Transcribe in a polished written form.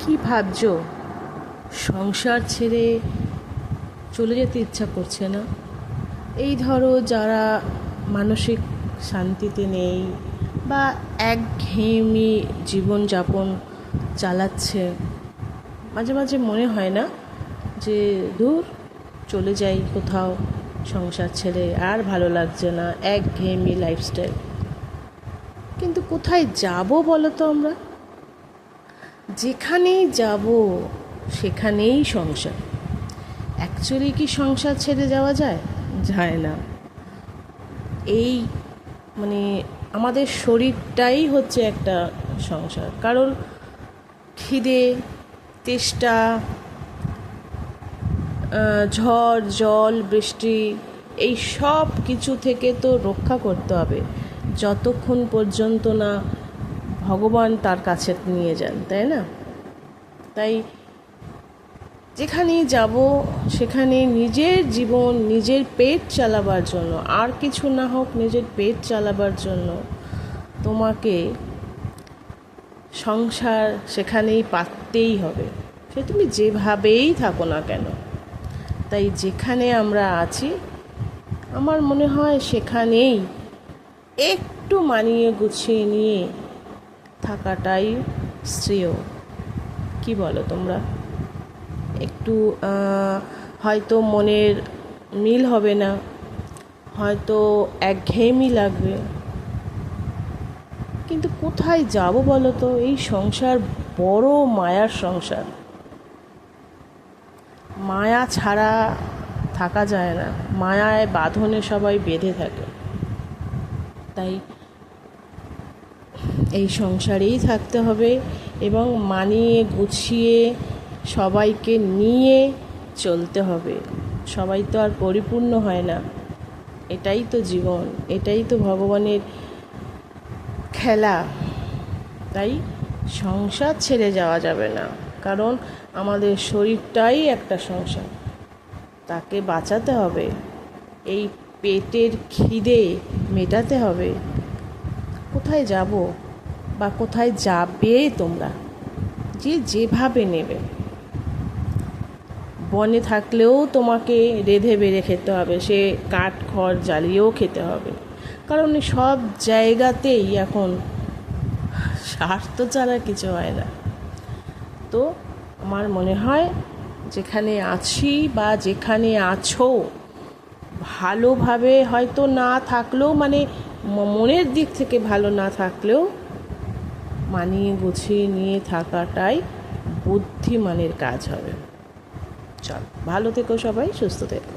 কি ভাবছো? সংসার ছেড়ে চলে যেতে ইচ্ছা করছে না? এই ধরো, যারা মানসিক শান্তিতে নেই বা একঘেয়েমি জীবনযাপন চালাচ্ছে, মাঝে মাঝে মনে হয় না যে দূর চলে যাই কোথাও, সংসার ছেড়ে আর ভালো লাগছে না, একঘেয়েমি লাইফস্টাইল। কিন্তু কোথায় যাব বলো তো? আমরা যেখানেই যাব সেখানেই সংসার। অ্যাকচুয়ালি কি সংসার ছেড়ে যাওয়া যায়? যায় না। এই মানে আমাদের শরীরটাই হচ্ছে একটা সংসার। কারণ খিদে, তেষ্টা, ঝড় জল বৃষ্টি, এই সব কিছু থেকে তো রক্ষা করতে হবে যতক্ষণ পর্যন্ত না ভগবান তার কাছে নিয়ে যান, তাই না? তাই যেখানেই যাব সেখানে নিজের জীবন, নিজের পেট চালাবার জন্য, আর কিছু না হোক, নিজের পেট চালাবার জন্য তোমাকে সংসার সেখানেই পাততেই হবে, সে তুমি যেভাবেই থাকো না কেন। তাই যেখানে আমরা আছি, আমার মনে হয় সেখানেই একটু মানিয়ে গুছিয়ে নিয়ে থাকাটাই শ্রেয়। কি বলো তোমরা? একটু হয়তো মনের মিল হবে না, হয়তো একঘেয়েমি লাগবে, কিন্তু কোথায় যাব বলো তো? এই সংসার বড় মায়ার সংসার। মায়া ছাড়া থাকা যায় না, মায়ায় বাঁধনে সবাই বেঁধে থাকে। তাই এই সংসারেই থাকতে হবে এবং মানিয়ে গুছিয়ে সবাইকে নিয়ে চলতে হবে। সবাই তো আর পরিপূর্ণ হয় না, এটাই তো জীবন, এটাই তো ভগবানের খেলা। তাই সংসার ছেড়ে যাওয়া যাবে না, কারণ আমাদের শরীরটাই একটা সংসার, তাকে বাঁচাতে হবে, এই পেটের খিদে মেটাতে হবে। কোথায় যাব বা কোথায় যাবে তোমরা, যে যেভাবে নেবে। বনে থাকলেও তোমাকে রেঁধে বেড়ে খেতে হবে, সে কাঠ খড় জ্বালিয়েও খেতে হবে, কারণ সব জায়গাতেই এখন স্বার্থ ছাড়া কিছু হয় না। তো আমার মনে হয় যেখানে আছি বা যেখানে আছো, ভালোভাবে হয়তো না থাকলেও, মানে মনের দিক থেকে ভালো না থাকলেও, মানিয়ে গুছিয়ে নিয়ে থাকাটাই বুদ্ধিমানের কাজ হবে। চল, ভালো থেকো সবাই, সুস্থ থেকো।